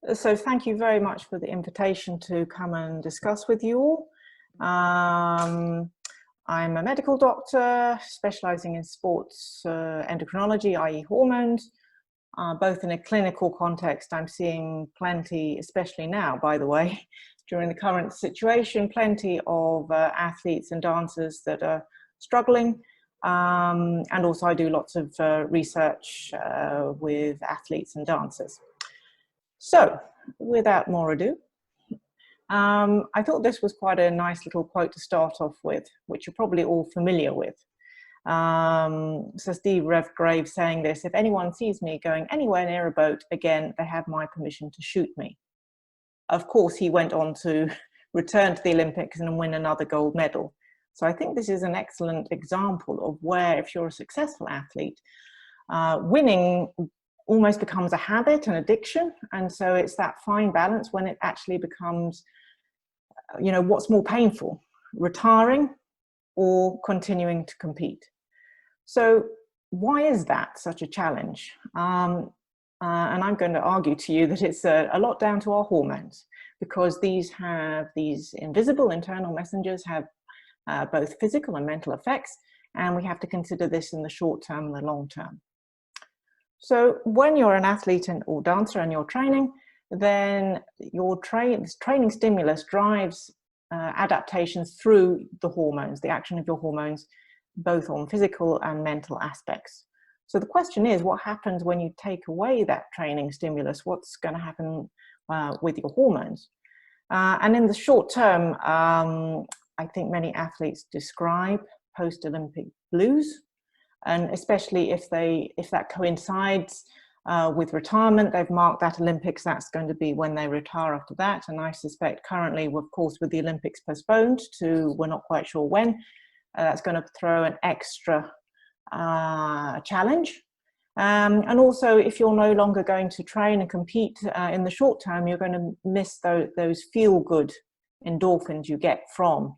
So thank you very much for the invitation to come and discuss with you all. I'm a medical doctor specializing in sports endocrinology, i.e. hormones. Both in a clinical context, I'm seeing plenty, especially now, by the way, during the current situation, plenty of athletes and dancers that are struggling. And also I do lots of research with athletes and dancers. So, without more ado, I thought this was quite a nice little quote to start off with, which you're probably all familiar with. So Steve Rev Graves saying this: if anyone sees me going anywhere near a boat again, they have my permission to shoot me. Of course, he went on to return to the Olympics and win another gold medal. So I think this is an excellent example of where, if you're a successful athlete, winning almost becomes a habit, an addiction. And so it's that fine balance when it actually becomes, you know, what's more painful, retiring or continuing to compete. So why is that such a challenge? And I'm going to argue to you that it's a lot down to our hormones, because these invisible internal messengers have both physical and mental effects, and we have to consider this in the short term and the long term. So when you're an athlete or dancer and you're training, then your training stimulus drives adaptations through the hormones, the action of your hormones, both on physical and mental aspects. So the question is, what happens when you take away that training stimulus? What's going to happen with your hormones? And in the short term, I think many athletes describe post-Olympic blues. And especially if that coincides with retirement, they've marked that Olympics, that's going to be when they retire after that. And I suspect currently, of course, with the Olympics postponed to, we're not quite sure when, that's going to throw an extra challenge. And also, if you're no longer going to train and compete in the short term, you're going to miss those feel-good endorphins you get from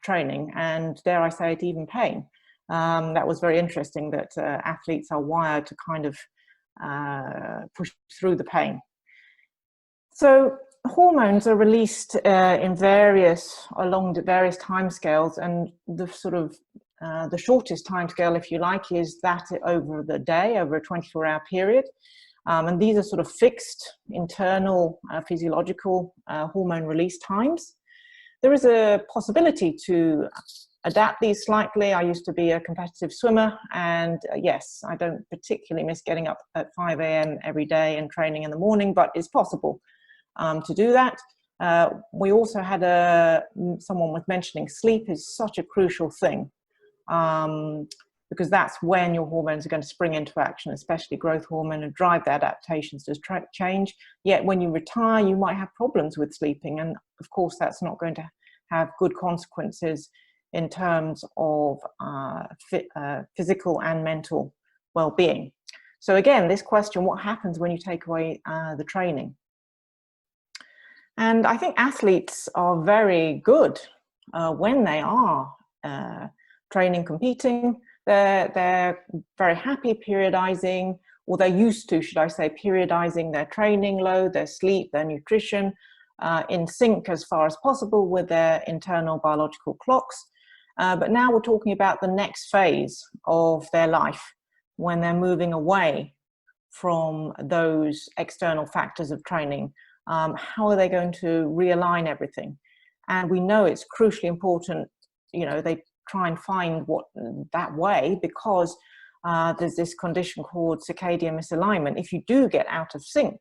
training, and dare I say it, even pain. That was very interesting that athletes are wired to kind of push through the pain. So hormones are released along the various timescales, and the sort of the shortest timescale, if you like, is that over the day, over a 24-hour period. And these are sort of fixed internal physiological hormone release times. There is a possibility to adapt these slightly. I used to be a competitive swimmer, and yes, I don't particularly miss getting up at 5 a.m. every day and training in the morning, but it's possible to do that. We also had someone was mentioning sleep is such a crucial thing, because that's when your hormones are going to spring into action, especially growth hormone, and drive the adaptations to change. Yet when you retire, you might have problems with sleeping, and of course that's not going to have good consequences in terms of physical and mental well-being. So again, this question, what happens when you take away the training? And I think athletes are very good when they are training, competing. They're very happy periodizing, or they're used to, should I say, periodizing their training load, their sleep, their nutrition, in sync as far as possible with their internal biological clocks. But now we're talking about the next phase of their life, when they're moving away from those external factors of training. How are they going to realign everything? And we know it's crucially important, you know, they try and find that way, because there's this condition called circadian misalignment. If you do get out of sync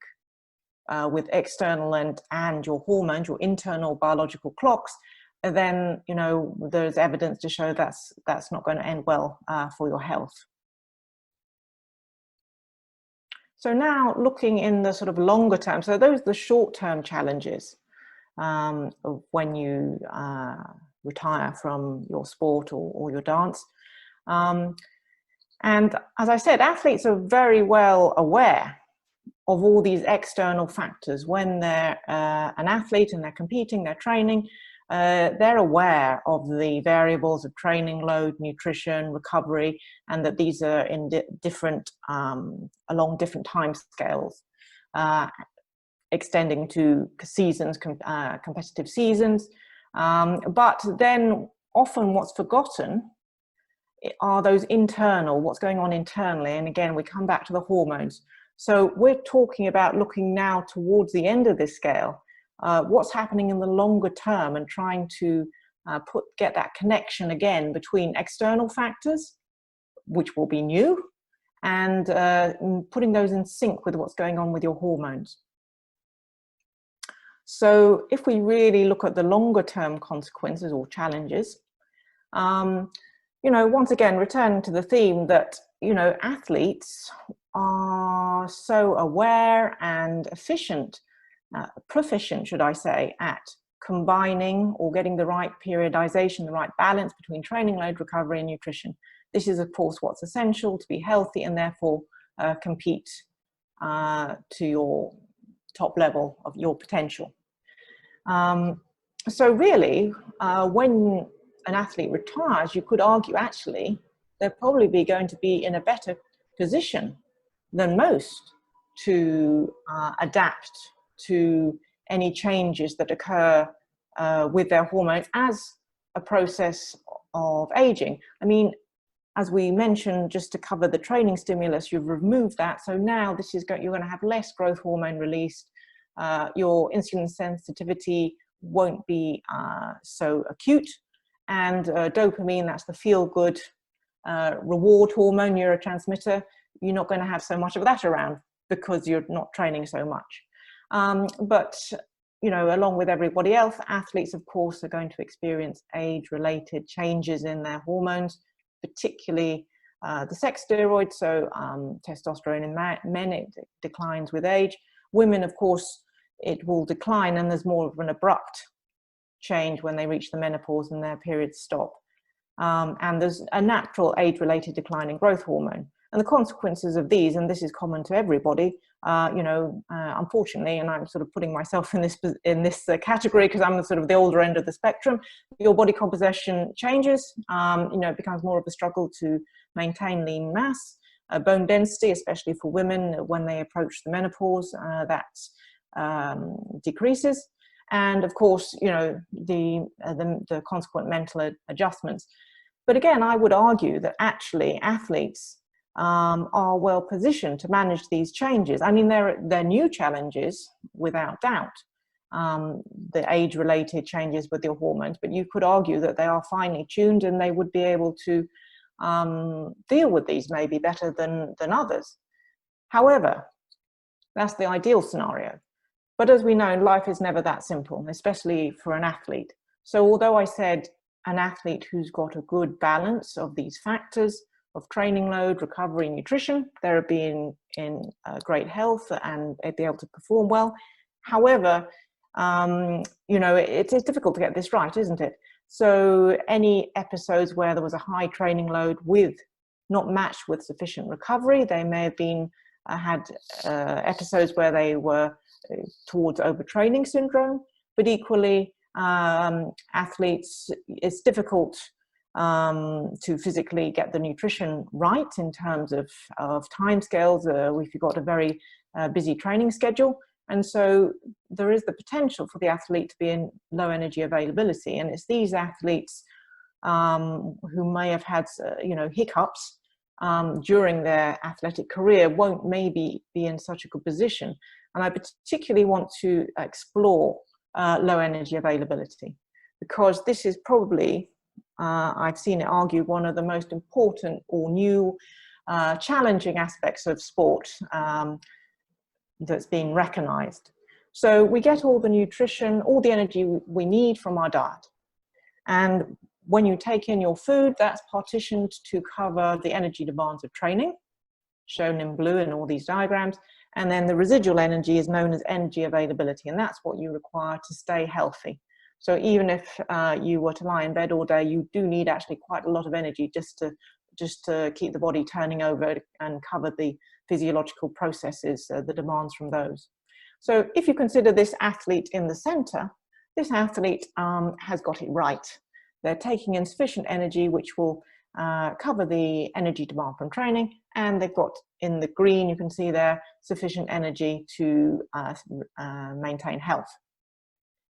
with external and your hormones, your internal biological clocks, then, you know, there's evidence to show that's not going to end well for your health. So now looking in the sort of longer term, so those are the short-term challenges of when you retire from your sport or your dance. And as I said, athletes are very well aware of all these external factors. When they're an athlete and they're competing, they're training, they're aware of the variables of training load, nutrition, recovery, and that these are in different, along different time scales. extending to seasons, competitive seasons. But then often what's forgotten are those internal, what's going on internally. And again, we come back to the hormones. So we're talking about looking now towards the end of this scale, what's happening in the longer term, and trying to get that connection again between external factors, which will be new, and putting those in sync with what's going on with your hormones. So if we really look at the longer term consequences or challenges, you know, once again, returning to the theme that, you know, athletes are so aware and proficient, should I say, at combining or getting the right periodization, the right balance between training load, recovery, and nutrition. This is, of course, what's essential to be healthy and therefore compete to your top level of your potential. So really, when an athlete retires, you could argue actually they'll probably going to be in a better position than most to adapt to any changes that occur with their hormones as a process of aging. I mean, as we mentioned, just to cover the training stimulus, you've removed that. So now this is you're going to have less growth hormone released. Your insulin sensitivity won't be so acute. And dopamine, that's the feel-good reward hormone neurotransmitter, you're not going to have so much of that around because you're not training so much. But, you know, along with everybody else, athletes, of course, are going to experience age-related changes in their hormones, particularly the sex steroids. So testosterone in men, it declines with age. Women, of course, it will decline, and there's more of an abrupt change when they reach the menopause and their periods stop. And there's a natural age-related decline in growth hormone. And the consequences of these, and this is common to everybody, you know, unfortunately, and I'm sort of putting myself in this category because I'm sort of the older end of the spectrum, your body composition changes, you know, it becomes more of a struggle to maintain lean mass, bone density, especially for women when they approach the menopause, that decreases. And of course, you know, the consequent mental adjustments. But again, I would argue that actually athletes are well positioned to manage these changes. I mean, they're new challenges, without doubt, the age-related changes with your hormones, but you could argue that they are finely tuned and they would be able to deal with these maybe better than others. However, that's the ideal scenario. But as we know, life is never that simple, especially for an athlete. So although I said an athlete who's got a good balance of these factors of training load, recovery, nutrition, they'll be in great health and be able to perform well. However, you know, it's difficult to get this right, isn't it? So any episodes where there was a high training load with not matched with sufficient recovery, they may have been had episodes where they were towards overtraining syndrome, but equally athletes, it's difficult to physically get the nutrition right in terms of timescales if you've got a very busy training schedule. And so there is the potential for the athlete to be in low energy availability. And it's these athletes who may have had, you know, hiccups during their athletic career won't maybe be in such a good position. And I particularly want to explore low energy availability, because this is probably, I've seen it argued, one of the most important or new challenging aspects of sport that's being recognized. So we get all the nutrition, all the energy we need from our diet. And when you take in your food, that's partitioned to cover the energy demands of training, shown in blue in all these diagrams. And then the residual energy is known as energy availability, and that's what you require to stay healthy. So even if you were to lie in bed all day, you do need actually quite a lot of energy just to keep the body turning over and cover the physiological processes, the demands from those. So if you consider this athlete in the center, this athlete has got it right. They're taking in sufficient energy, which will cover the energy demand from training, and they've got, in the green, you can see there, sufficient energy to maintain health.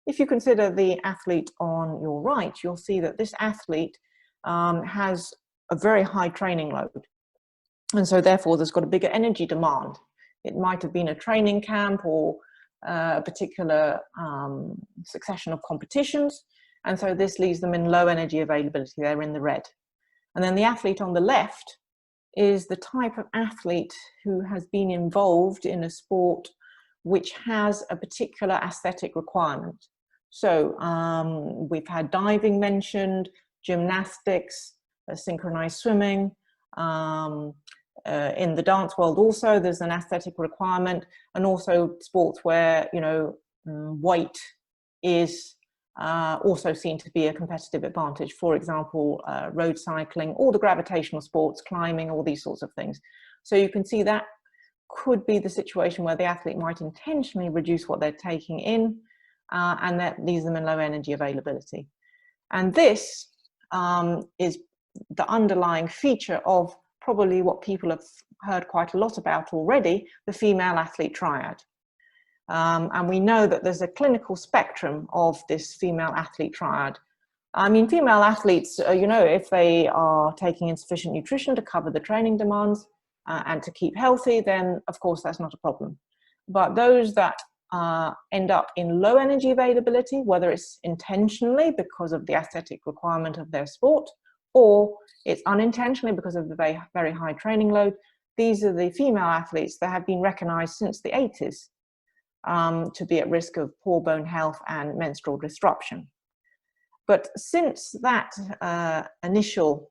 If you consider the athlete on your right, you'll see that this athlete has a very high training load. And so therefore, there's got a bigger energy demand. It might have been a training camp or a particular succession of competitions. And so this leaves them in low energy availability. They're in the red. And then the athlete on the left is the type of athlete who has been involved in a sport which has a particular aesthetic requirement. So we've had diving mentioned, gymnastics, synchronized swimming. In the dance world also, there's an aesthetic requirement, and also sports where, you know, weight is also seen to be a competitive advantage. For example, road cycling, all the gravitational sports, climbing, all these sorts of things. So you can see that could be the situation where the athlete might intentionally reduce what they're taking in, and that leaves them in low energy availability. And this is the underlying feature of probably what people have heard quite a lot about already, the female athlete triad. And we know that there's a clinical spectrum of this female athlete triad. I mean, female athletes, you know, if they are taking insufficient nutrition to cover the training demands and to keep healthy, then of course that's not a problem. But those that end up in low energy availability, whether it's intentionally because of the aesthetic requirement of their sport, or it's unintentionally because of the very, very high training load, these are the female athletes that have been recognized since the 80s to be at risk of poor bone health and menstrual disruption. But since that initial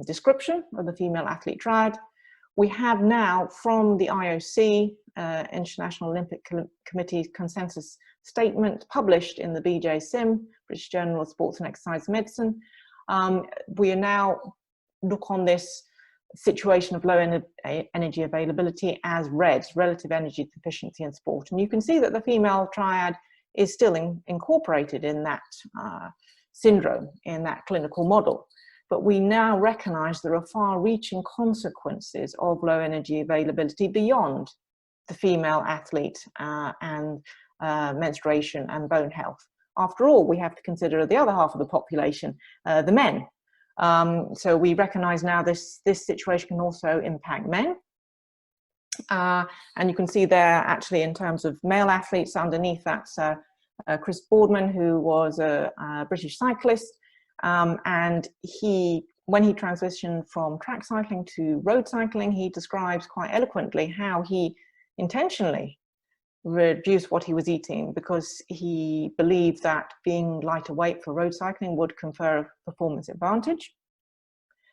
description of the female athlete triad, we have now, from the IOC, International Olympic Committee's consensus statement published in the BJSIM, British Journal of Sports and Exercise Medicine, we are now look on this situation of low energy availability as REDS, relative energy deficiency in sport. And you can see that the female triad is still incorporated in that syndrome, in that clinical model. But we now recognize there are far-reaching consequences of low energy availability beyond the female athlete and menstruation and bone health. After all, we have to consider the other half of the population, the men. So we recognize now this situation can also impact men. And you can see there, actually, in terms of male athletes, underneath that's Chris Boardman, who was a British cyclist. And when he transitioned from track cycling to road cycling, he describes quite eloquently how he intentionally reduced what he was eating because he believed that being lighter weight for road cycling would confer a performance advantage.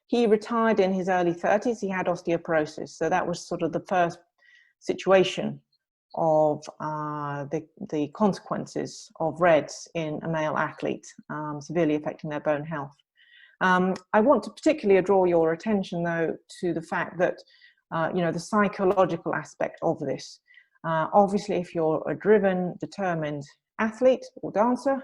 He retired in his early 30s. He had osteoporosis. So that was sort of the first situation of the consequences of REDS in a male athlete, severely affecting their bone health. I want to particularly draw your attention, though, to the fact that, you know, the psychological aspect of this. Obviously, if you're a driven, determined athlete or dancer,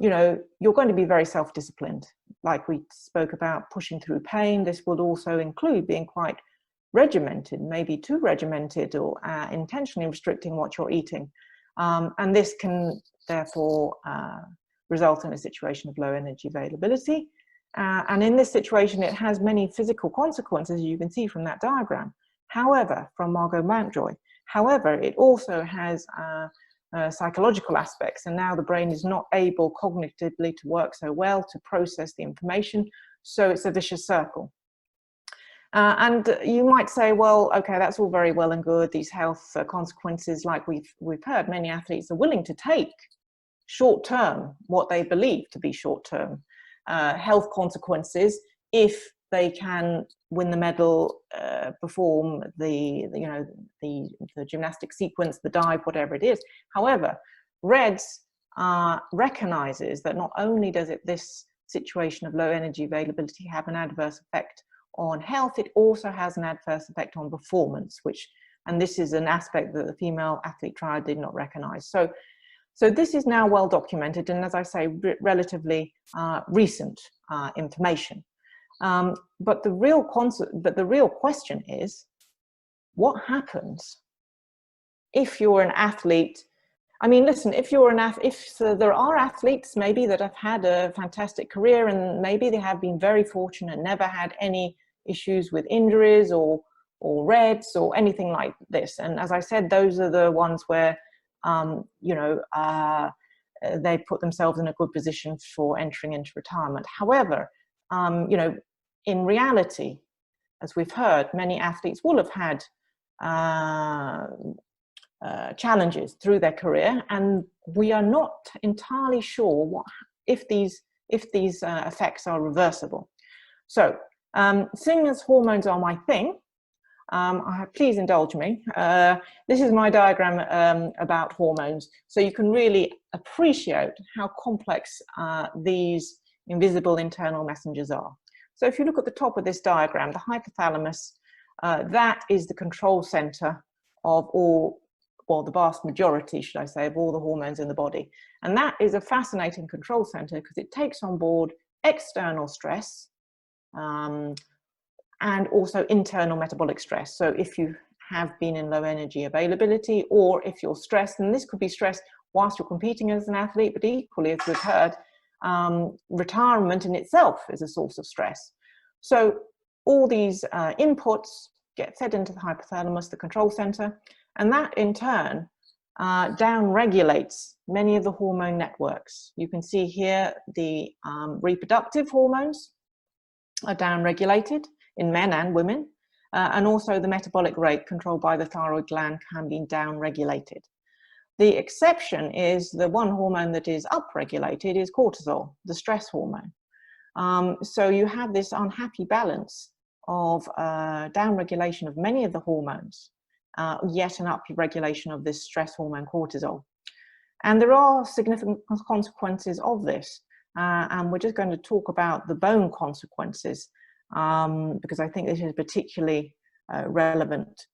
you know, you're going to be very self-disciplined. Like we spoke about pushing through pain, this would also include being quite regimented, maybe too regimented, or intentionally restricting what you're eating. And this can therefore result in a situation of low energy availability. And in this situation, it has many physical consequences, as you can see from that diagram. However, from Margot Mountjoy, however, it also has psychological aspects, and now the brain is not able cognitively to work so well to process the information, so it's a vicious circle. And you might say, well, okay, that's all very well and good, these health consequences, like we've heard, many athletes are willing to take short-term, what they believe to be short-term health consequences if they can win the medal, perform the gymnastic sequence, the dive, whatever it is. However, REDS recognizes that not only does this situation of low energy availability have an adverse effect on health, it also has an adverse effect on performance, and this is an aspect that the female athlete triad did not recognize. So this is now well documented, and as I say, relatively recent information. But the real question is, what happens if you're an athlete? I mean, listen, if there are athletes maybe that have had a fantastic career and maybe they have been very fortunate, never had any issues with injuries or REDs or anything like this. And as I said, those are the ones where, they put themselves in a good position for entering into retirement. However, in reality, as we've heard, many athletes will have had challenges through their career, and we are not entirely sure if these effects are reversible. So, seeing as hormones are my thing, please indulge me. This is my diagram about hormones, so you can really appreciate how complex these invisible internal messengers are. So if you look at the top of this diagram, the hypothalamus, that is the control center of all, well, the vast majority, should I say, of all the hormones in the body. And that is a fascinating control center because it takes on board external stress, and also internal metabolic stress. So if you have been in low energy availability, or if you're stressed, and this could be stress whilst you're competing as an athlete, but equally, as we've heard, retirement in itself is a source of stress. So all these inputs get fed into the hypothalamus, the control center, and that in turn down-regulates many of the hormone networks. You can see here the reproductive hormones are down-regulated in men and women, and also the metabolic rate controlled by the thyroid gland can be down-regulated. The exception is the one hormone that is upregulated is cortisol, the stress hormone. So you have this unhappy balance of down-regulation of many of the hormones, yet an up-regulation of this stress hormone cortisol. And there are significant consequences of this, and we're just going to talk about the bone consequences, because I think this is particularly relevant.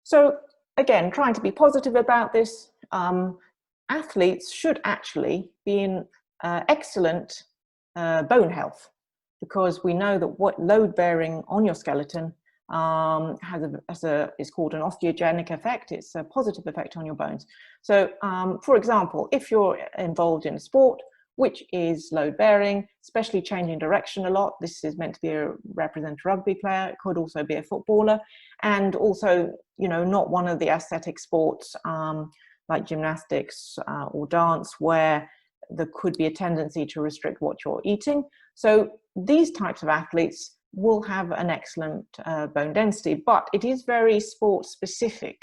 So again, trying to be positive about this, athletes should actually be in excellent bone health, because we know that what load bearing on your skeleton is called an osteogenic effect. It's a positive effect on your bones. So for example, if you're involved in a sport which is load bearing, especially changing direction a lot, this is meant to be represent a rugby player, it could also be a footballer, and also, you know, not one of the aesthetic sports like gymnastics or dance, where there could be a tendency to restrict what you're eating. So these types of athletes will have an excellent bone density, but it is very sport specific.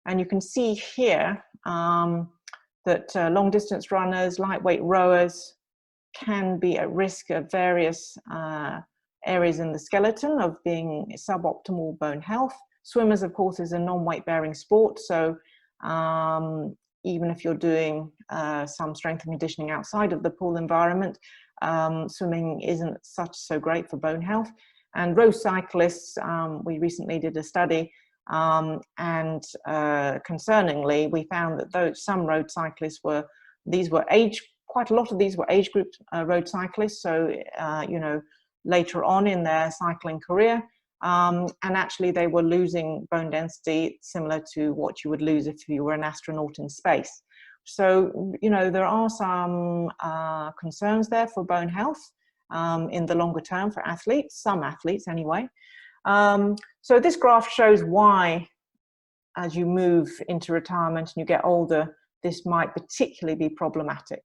And you can see here that long distance runners, lightweight rowers can be at risk of various areas in the skeleton of being suboptimal bone health. Swimmers, of course, is a non-weight bearing sport. So even if you're doing some strength and conditioning outside of the pool environment, swimming isn't so great for bone health. And road cyclists, we recently did a study, and concerningly, we found that some road cyclists quite a lot of these were age group road cyclists. So, you know, later on in their cycling career, and actually they were losing bone density similar to what you would lose if you were an astronaut in space. So, you know, there are some concerns there for bone health in the longer term for athletes, some athletes anyway. So this graph shows why, as you move into retirement and you get older, this might particularly be problematic.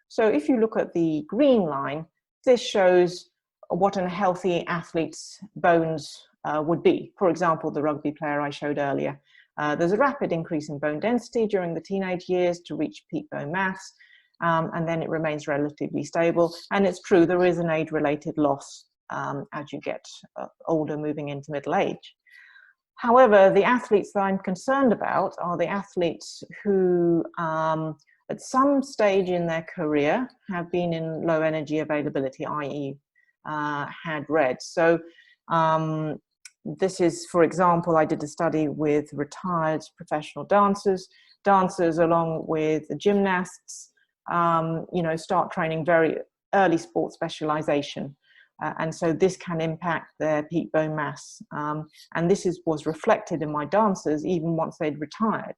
So if you look at the green line, this shows what a healthy athlete's bones would be. For example, the rugby player I showed earlier. There's a rapid increase in bone density during the teenage years to reach peak bone mass, and then it remains relatively stable. And it's true, there is an age-related loss as you get older, moving into middle age. However, the athletes that I'm concerned about are the athletes who, at some stage in their career, have been in low energy availability, i.e. had REDs. So this is, for example, I did a study with retired professional dancers along with the gymnasts, you know, start training very early sport specialization. And so this can impact their peak bone mass. And this was reflected in my dancers even once they'd retired.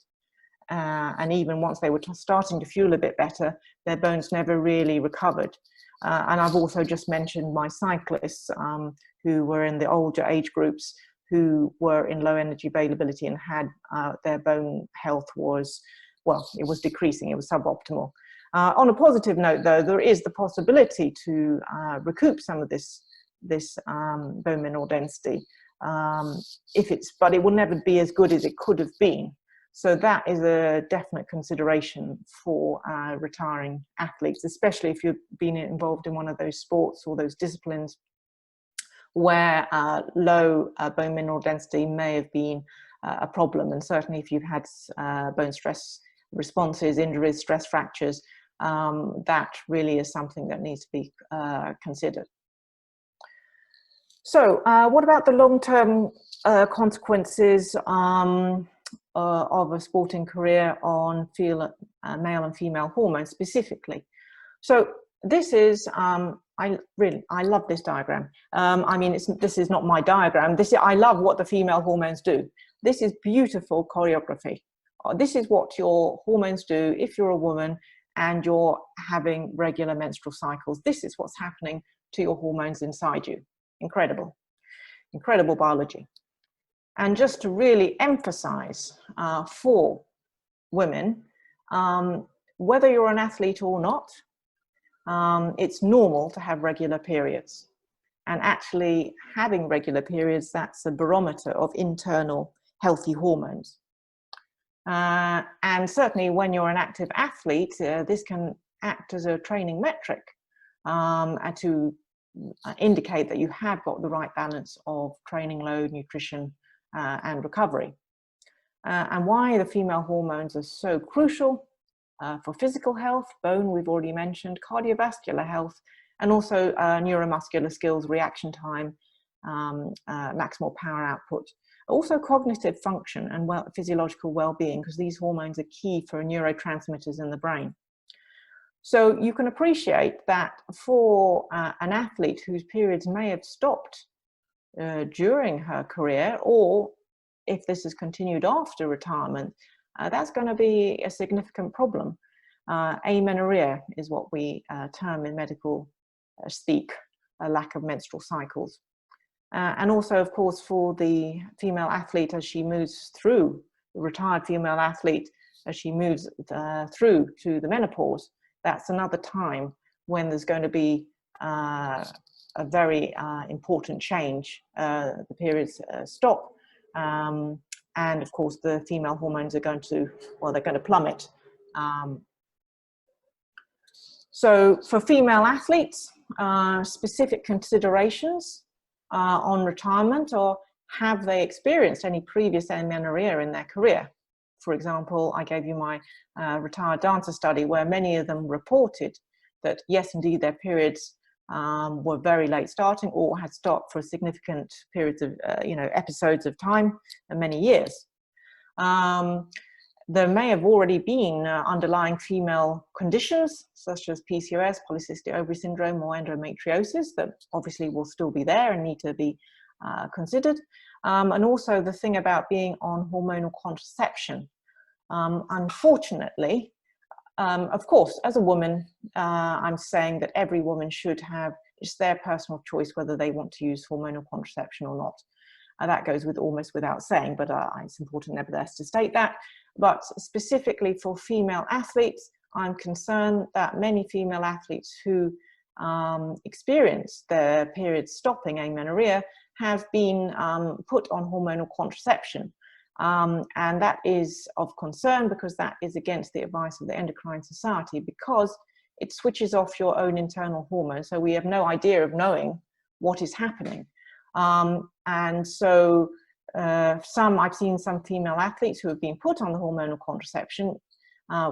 And even once they were starting to feel a bit better, their bones never really recovered. And I've also just mentioned my cyclists who were in the older age groups, who were in low energy availability and had their bone health was, well, it was decreasing, it was suboptimal. On a positive note, though, there is the possibility to recoup some of this bone mineral density, but it will never be as good as it could have been. So that is a definite consideration for retiring athletes, especially if you've been involved in one of those sports or those disciplines where low bone mineral density may have been a problem. And certainly if you've had bone stress responses, injuries, stress fractures, that really is something that needs to be considered. So what about the long-term consequences of a sporting career on male and female hormones specifically? So this is, I love this diagram. I mean, this is not my diagram. I love what the female hormones do. This is beautiful choreography. This is what your hormones do if you're a woman and you're having regular menstrual cycles. This is what's happening to your hormones inside you. Incredible, incredible biology. And just to really emphasize for women, whether you're an athlete or not, it's normal to have regular periods. And actually having regular periods, that's a barometer of internal healthy hormones. And certainly when you're an active athlete, this can act as a training metric to indicate that you have got the right balance of training load, nutrition, and recovery. And why the female hormones are so crucial for physical health, bone we've already mentioned, cardiovascular health, and also neuromuscular skills, reaction time, maximal power output. Also cognitive function and physiological well-being, because these hormones are key for neurotransmitters in the brain. So you can appreciate that for an athlete whose periods may have stopped during her career, or if this has continued after retirement, that's going to be a significant problem. Amenorrhea is what we term in medical speak, a lack of menstrual cycles. And also, of course, for the female athlete as she moves through, the retired female athlete, as she moves through to the menopause, that's another time when there's going to be a very important change. The periods stop, and of course the female hormones are going to, well, they're going to plummet. So for female athletes, specific considerations on retirement, or have they experienced any previous amenorrhea in their career? For example, I gave you my retired dancer study where many of them reported that yes, indeed, their periods were very late starting or had stopped for significant periods of, episodes of time and many years. There may have already been underlying female conditions such as PCOS, polycystic ovary syndrome, or endometriosis that obviously will still be there and need to be considered. And also the thing about being on hormonal contraception. Unfortunately, of course, as a woman, I'm saying that every woman should have, it's their personal choice whether they want to use hormonal contraception or not. That goes with almost without saying, but it's important nevertheless to state that. But specifically for female athletes, I'm concerned that many female athletes who experience their periods stopping, amenorrhea, have been put on hormonal contraception. And that is of concern because that is against the advice of the Endocrine Society, because it switches off your own internal hormones. So we have no idea of knowing what is happening. And so I've seen some female athletes who have been put on the hormonal contraception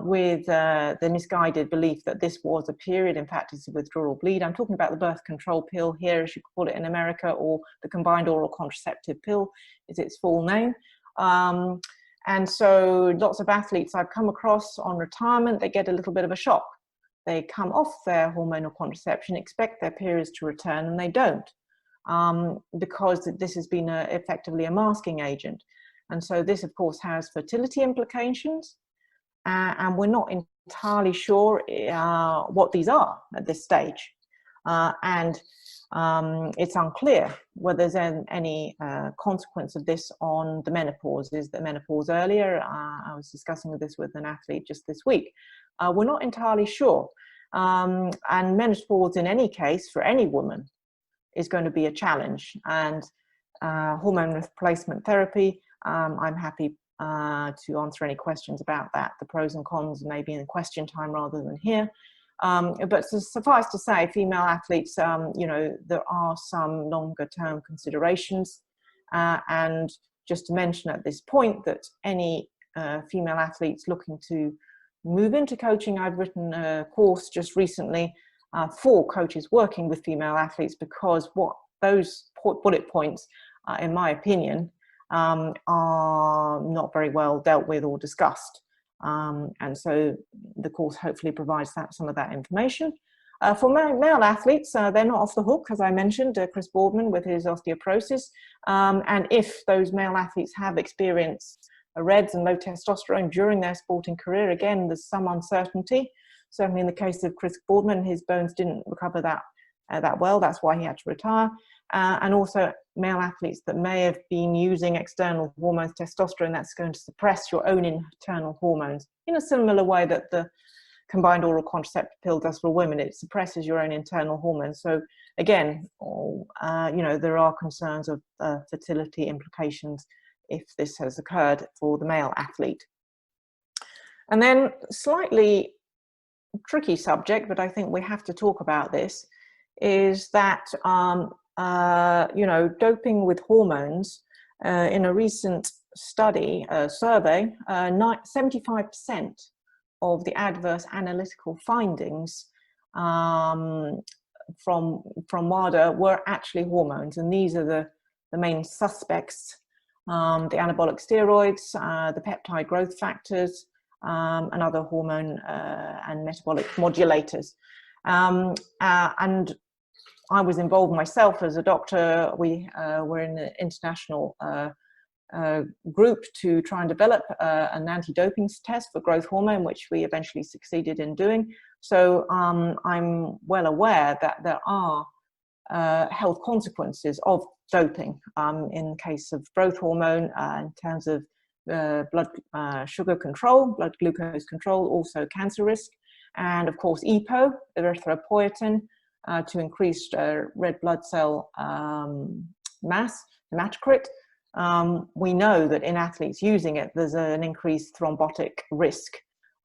with the misguided belief that this was a period. In fact, it's a withdrawal bleed. I'm talking about the birth control pill here, as you call it in America, or the combined oral contraceptive pill is its full name. And so lots of athletes I've come across on retirement, they get a little bit of a shock they come off their hormonal contraception, expect their periods to return, and they don't, because this has been effectively a masking agent. And so this, of course, has fertility implications, and we're not entirely sure what these are at this stage. And it's unclear whether there's any consequence of this on the menopause. Is the menopause earlier? I was discussing this with an athlete just this week. We're not entirely sure. And menopause, in any case, for any woman, is going to be a challenge. And hormone replacement therapy, I'm happy to answer any questions about that, the pros and cons, maybe in question time rather than here. But suffice to say, female athletes, you know, there are some longer term considerations. And just to mention at this point that any female athletes looking to move into coaching, I've written a course just recently for coaches working with female athletes, because what those bullet points, in my opinion, are not very well dealt with or discussed. And so the course hopefully provides some of that information. For male athletes, they're not off the hook, as I mentioned, Chris Boardman with his osteoporosis. And if those male athletes have experienced REDS and low testosterone during their sporting career, again, there's some uncertainty. Certainly in the case of Chris Boardman, his bones didn't recover that well. That's why he had to retire. And also male athletes that may have been using external hormones, testosterone, that's going to suppress your own internal hormones in a similar way that the combined oral contraceptive pill does for women. It suppresses your own internal hormones. So again, you know, there are concerns of fertility implications if this has occurred for the male athlete. And then slightly tricky subject, but I think we have to talk about this, is that you know, doping with hormones. In a recent study, survey, 75% of the adverse analytical findings from WADA were actually hormones, and these are the main suspects: the anabolic steroids, the peptide growth factors, and other hormone and metabolic modulators. And I was involved myself as a doctor. We were in an international group to try and develop an anti-doping test for growth hormone, which we eventually succeeded in doing. So I'm well aware that there are health consequences of doping in the case of growth hormone, in terms of blood sugar control, blood glucose control, also cancer risk, and of course EPO, erythropoietin, to increase red blood cell mass, hematocrit. We know that in athletes using it, there's an increased thrombotic risk,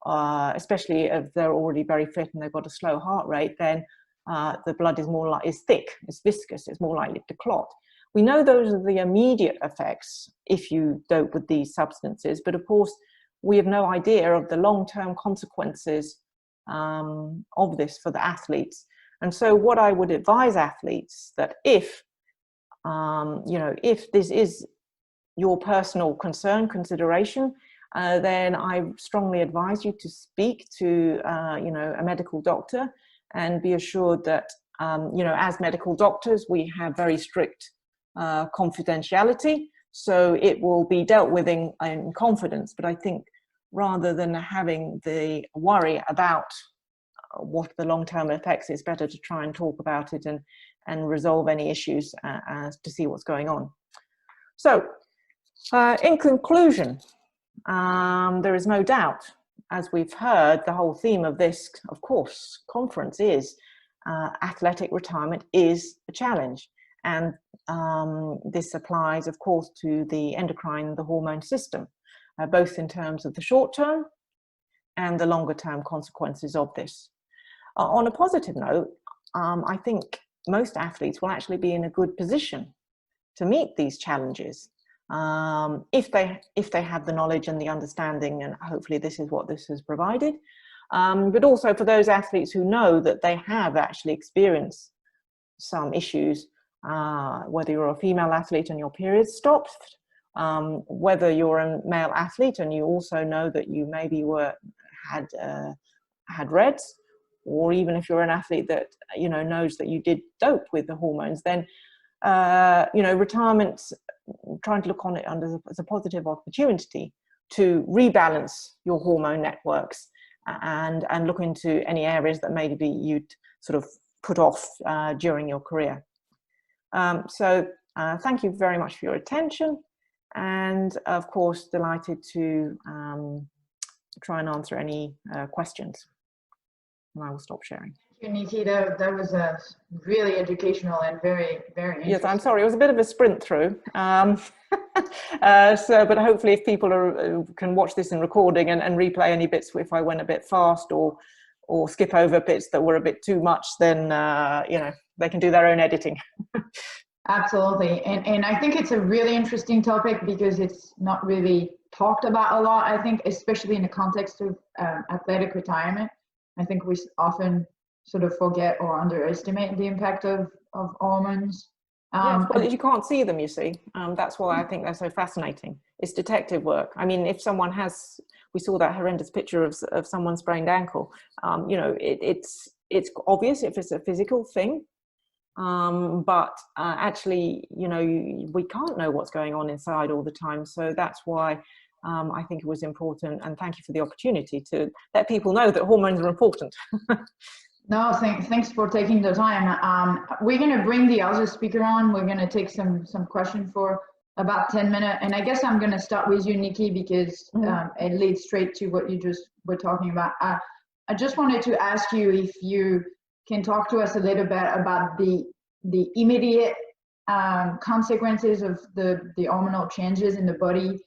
especially if they're already very fit and they've got a slow heart rate. Then the blood is thick, it's viscous, it's more likely to clot. We know those are the immediate effects if you dope with these substances, but of course we have no idea of the long-term consequences of this for the athletes. And so what I would advise athletes, that if you know, if this is your personal consideration, then I strongly advise you to speak to you know, a medical doctor, and be assured that you know, as medical doctors we have very strict confidentiality, so it will be dealt with in confidence. But I think rather than having the worry about what the long-term effects, it's better to try and talk about it and resolve any issues to see what's going on. So in conclusion, there is no doubt, as we've heard, the whole theme of this, of course, conference is athletic retirement is a challenge. And this applies, of course, to the endocrine, the hormone system, both in terms of the short term and the longer term consequences of this. On a positive note, I think most athletes will actually be in a good position to meet these challenges if they have the knowledge and the understanding, and hopefully this is what this has provided. But also for those athletes who know that they have actually experienced some issues, whether you're a female athlete and your period stopped, whether you're a male athlete and you also know that you maybe had REDS, or even if you're an athlete that, you know, knows that you did dope with the hormones, then, you know, retirement, trying to look on it as a positive opportunity to rebalance your hormone networks and look into any areas that maybe you'd sort of put off during your career. So thank you very much for your attention, and of course delighted to try and answer any questions. And I will stop sharing. Thank you, Nicky. That was really educational and very, very interesting. Yes, I'm sorry, it was a bit of a sprint through. But hopefully if people can watch this in recording and replay any bits if I went a bit fast or skip over bits that were a bit too much, then you know, they can do their own editing. Absolutely. And I think it's a really interesting topic because it's not really talked about a lot, I think, especially in the context of athletic retirement. I think we often sort of forget or underestimate the impact of hormones. Yes, well, you can't see them, you see. That's why I think they're so fascinating. It's detective work. I mean, if someone has, we saw that horrendous picture of someone's sprained ankle, you know, it's obvious if it's a physical thing. But actually, you know, we can't know what's going on inside all the time. So that's why I think it was important. And thank you for the opportunity to let people know that hormones are important. No, thanks for taking the time. We're going to bring the other speaker on. We're going to take some questions for about 10 minutes. And I guess I'm going to start with you, Nicky, because it leads straight to what you just were talking about. I just wanted to ask you if you can talk to us a little bit about the immediate consequences of the hormonal changes in the body,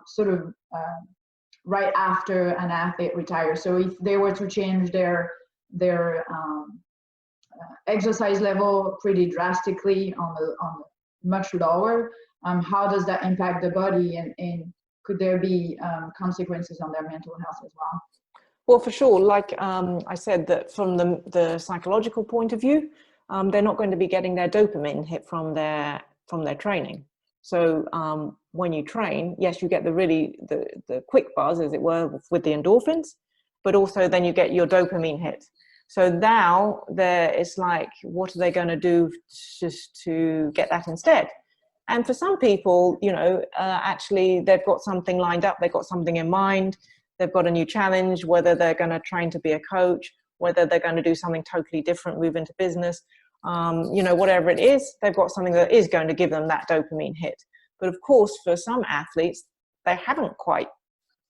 sort of right after an athlete retires. So if they were to change their exercise level pretty drastically on much lower, how does that impact the body, and could there be consequences on their mental health as well? Well, for sure. Like I said, that from the psychological point of view, they're not going to be getting their dopamine hit from their training. So when you train, yes, you get the quick buzz, as it were, with the endorphins, but also then you get your dopamine hit. So now it's like, what are they going to do just to get that instead? And for some people, you know, actually they've got something lined up, they've got something in mind, they've got a new challenge, whether they're going to train to be a coach, whether they're going to do something totally different, move into business, you know, whatever it is, they've got something that is going to give them that dopamine hit. But of course, for some athletes, they haven't quite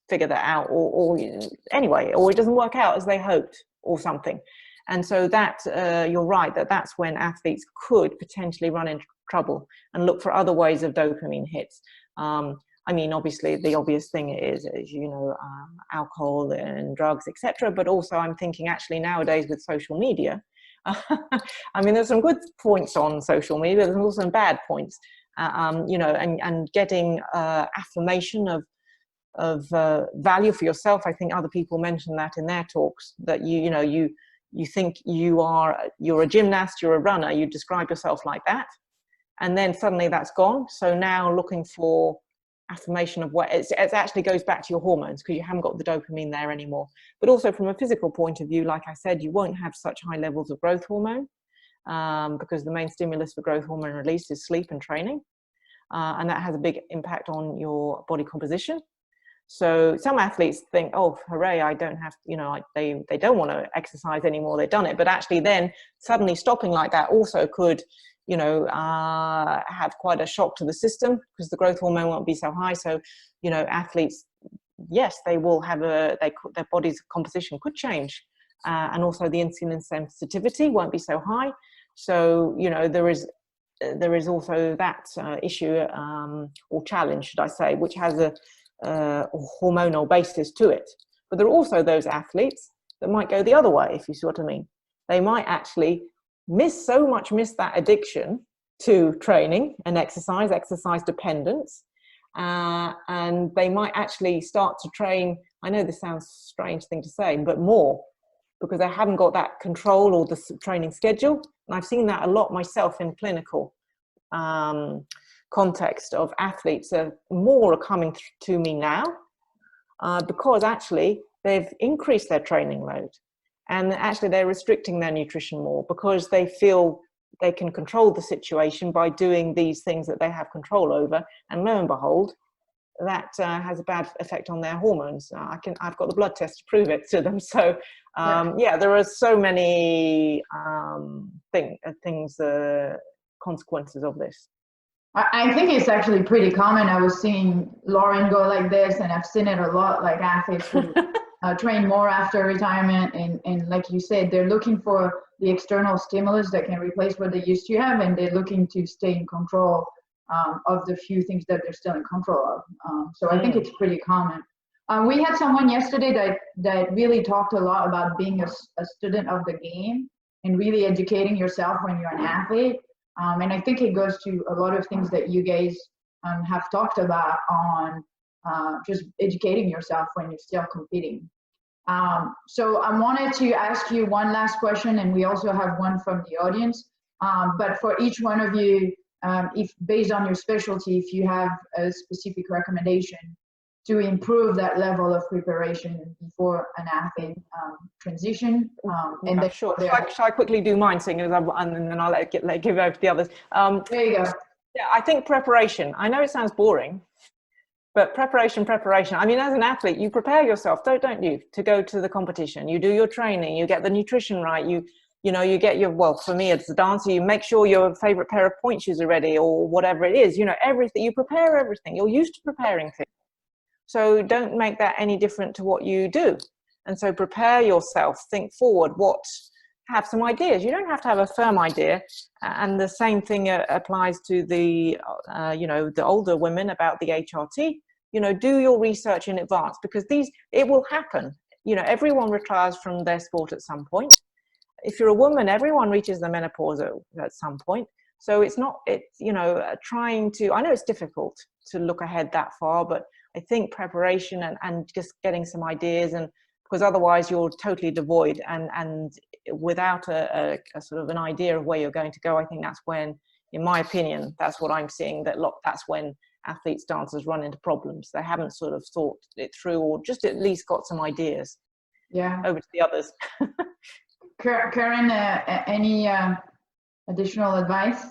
figured that out, or anyway, or it doesn't work out as they hoped or something. And so that you're right, that's when athletes could potentially run into trouble and look for other ways of dopamine hits. I mean, obviously the obvious thing is you know, alcohol and drugs, etc. But also I'm thinking actually nowadays with social media, I mean, there's some good points on social media, there's also some bad points, you know, and getting affirmation of value for yourself. I think other people mentioned that in their talks, that you know, you think you're a gymnast, you're a runner, you describe yourself like that, and then suddenly that's gone. So now looking for affirmation of what it actually goes back to your hormones, because you haven't got the dopamine there anymore. But also from a physical point of view, like I said, you won't have such high levels of growth hormone because the main stimulus for growth hormone release is sleep and training, and that has a big impact on your body composition. So some athletes think, oh, hooray, I don't have, you know, they don't want to exercise anymore, they've done it. But actually then suddenly stopping like that also could, you know, have quite a shock to the system, because the growth hormone won't be so high. So, you know, athletes, yes, they will have their body's composition could change. And also the insulin sensitivity won't be so high. So, you know, there is also that issue or challenge, should I say, which has a hormonal basis to it. But there are also those athletes that might go the other way, if you see what I mean. They might actually miss that addiction to training and exercise dependence, and they might actually start to train, I know this sounds a strange thing to say, but more, because they haven't got that control or the training schedule. And I've seen that a lot myself in clinical context of athletes. More are coming to me now because actually they've increased their training load, And actually they're restricting their nutrition more because they feel they can control the situation by doing these things that they have control over. And lo and behold, that has a bad effect on their hormones. I've got the blood test to prove it to them. So there are so many consequences of this. I think it's actually pretty common. I was seeing Lauren go like this, and I've seen it a lot, like athletes who train more after retirement. And like you said, they're looking for the external stimulus that can replace what they used to have, and they're looking to stay in control of the few things that they're still in control of. So I think it's pretty common. We had someone yesterday that really talked a lot about being a student of the game and really educating yourself when you're an athlete. And I think it goes to a lot of things that you guys have talked about on just educating yourself when you're still competing. So I wanted to ask you one last question, and we also have one from the audience. But for each one of you, if based on your specialty, if you have a specific recommendation to improve that level of preparation before an athlete transition. And then sure. Shall I quickly do mine, and then I'll give over to the others. There you go. Yeah, I think preparation. I know it sounds boring, but preparation. I mean, as an athlete, you prepare yourself, don't you, to go to the competition. You do your training, you get the nutrition right, you get your, well, for me as a dancer, you make sure your favorite pair of point shoes are ready or whatever it is, everything. You prepare everything. You're used to preparing things. So don't make that any different to what you do. And so prepare yourself, think forward, have some ideas. You don't have to have a firm idea. And the same thing applies to the older women about the HRT. Do your research in advance, because it will happen. Everyone retires from their sport at some point. If you're a woman, everyone reaches the menopause at some point. So trying to, I know it's difficult to look ahead that far, but I think preparation and just getting some ideas, and because otherwise you're totally devoid and without a sort of an idea of where you're going to go, I think that's when, in my opinion, that's what I'm seeing, that's when athletes, dancers run into problems. They haven't sort of thought it through, or just at least got some ideas. Yeah. Over to the others. Karen, any additional advice?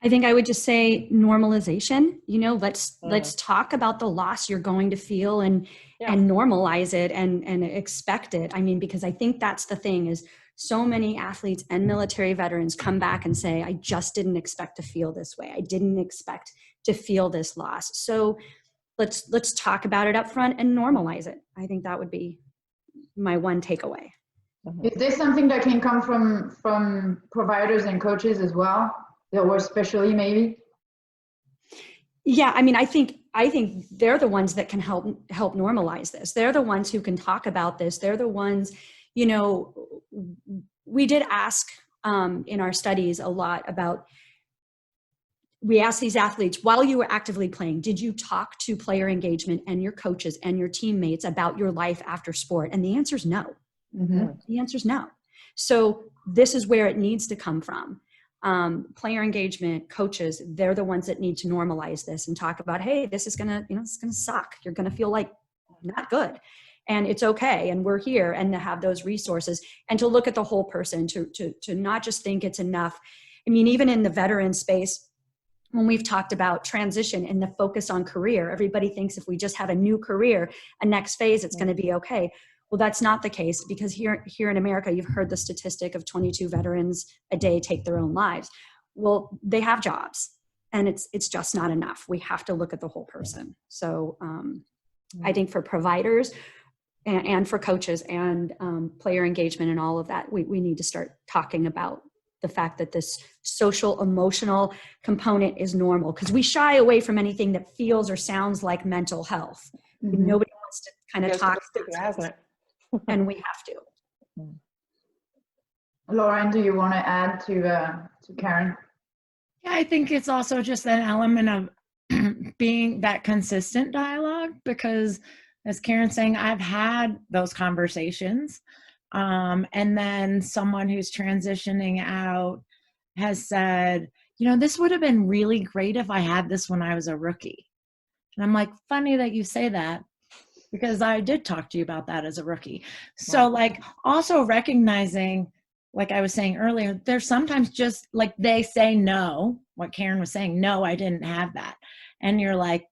I think I would just say normalization. Let's talk about the loss you're going to feel and normalize it and expect it. I mean, because I think that's the thing, is so many athletes and military veterans come back and say, I just didn't expect to feel this way. I didn't expect to feel this loss. So let's talk about it up front and normalize it. I think that would be my one takeaway. Is this something that can come from providers and coaches as well? Or especially maybe? Yeah, I mean, I think they're the ones that can help normalize this. They're the ones who can talk about this. They're the ones, we did ask in our studies a lot about, we asked these athletes, while you were actively playing, did you talk to player engagement and your coaches and your teammates about your life after sport? And the answer is no. Mm-hmm. The answer is no. So this is where it needs to come from. Player engagement, coaches, they're the ones that need to normalize this and talk about, hey, this is gonna, it's gonna suck. You're gonna feel like not good, and it's okay. And we're here, and to have those resources and to look at the whole person, to not just think it's enough. I mean, even in the veteran space, when we've talked about transition and the focus on career, everybody thinks if we just have a new career, a next phase, it's going to be okay. Well, that's not the case, because here in America, you've heard the statistic of 22 veterans a day take their own lives. Well, they have jobs, and it's just not enough. We have to look at the whole person. So I think for providers and for coaches and player engagement and all of that, we need to start talking about the fact that this social emotional component is normal, because we shy away from anything that feels or sounds like mental health. Mm-hmm. Nobody wants to kind of talk about it, hasn't it? And we have to. Lauren, do you want to add to Karen? Yeah, I think it's also just an element of being that consistent dialogue, because as Karen's saying, I've had those conversations. And then someone who's transitioning out has said, this would have been really great if I had this when I was a rookie. And I'm like, funny that you say that, because I did talk to you about that as a rookie. So like also recognizing, like I was saying earlier, there's sometimes just like they say no, what Karen was saying, no, I didn't have that. And you're like,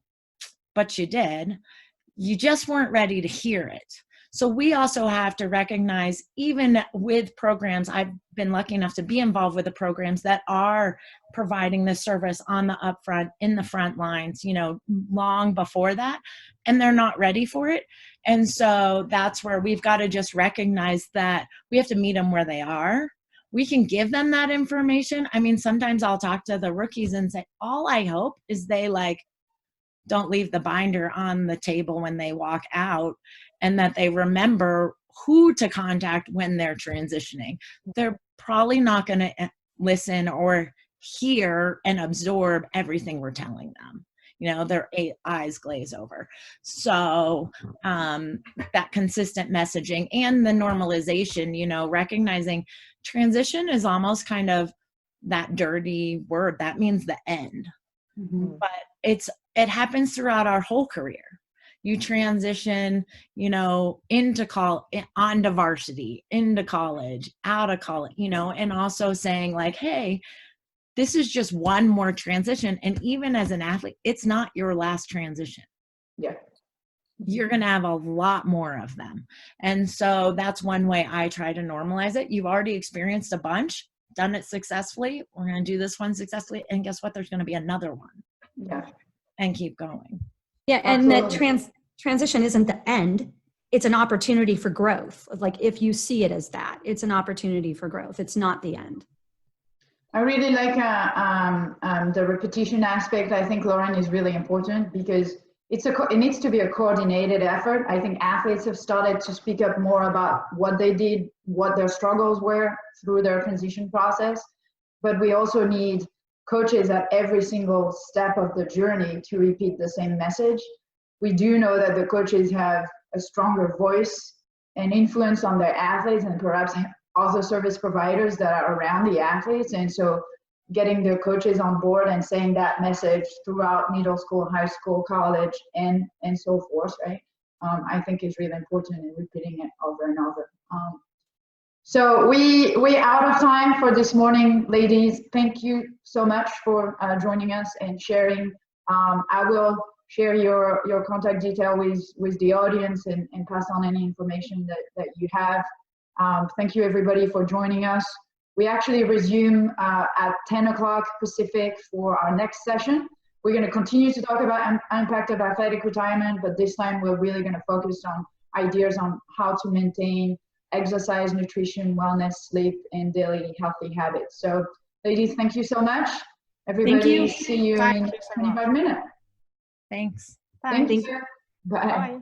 but you did. You just weren't ready to hear it. So we also have to recognize, even with programs, I've been lucky enough to be involved with the programs that are providing this service on the upfront, in the front lines, you know, long before that, and they're not ready for it. And so that's where we've got to just recognize that we have to meet them where they are. We can give them that information. I mean, sometimes I'll talk to the rookies and say, all I hope is they like, don't leave the binder on the table when they walk out, and that they remember who to contact when they're transitioning. They're probably not going to listen or hear and absorb everything we're telling them. You know, their eyes glaze over. So that consistent messaging and the normalization, you know, recognizing transition is almost kind of that dirty word. That means the end. Mm-hmm. But it happens throughout our whole career. You transition, you know, onto varsity, into college, out of college, you know, and also saying like, hey, this is just one more transition. And even as an athlete, it's not your last transition. Yeah. You're going to have a lot more of them. And so that's one way I try to normalize it. You've already experienced a bunch, done it successfully. We're going to do this one successfully. And guess what? There's going to be another one. Yeah. And keep going. Yeah, and that transition isn't the end. It's an opportunity for growth. Like if you see it as that, it's an opportunity for growth. It's not the end. I really like the repetition aspect. I think, Lauren, is really important because it needs to be a coordinated effort. I think athletes have started to speak up more about what they did, what their struggles were through their transition process. But we also need coaches at every single step of the journey to repeat the same message. We do know that the coaches have a stronger voice and influence on their athletes and perhaps other service providers that are around the athletes. And so getting the coaches on board and saying that message throughout middle school, high school, college, and so forth, right? I think is really important in repeating it over and over. So we out of time for this morning, ladies. Thank you so much for joining us and sharing. I will share your contact detail with the audience and pass on any information that you have. Thank you everybody for joining us. We actually resume at 10 o'clock Pacific for our next session. We're going to continue to talk about impact of athletic retirement, but this time we're really going to focus on ideas on how to maintain exercise, nutrition, wellness, sleep, and daily healthy habits. So ladies, thank you so much. Everybody, see you in 25 minutes. Thanks. Thank you. Bye. Bye.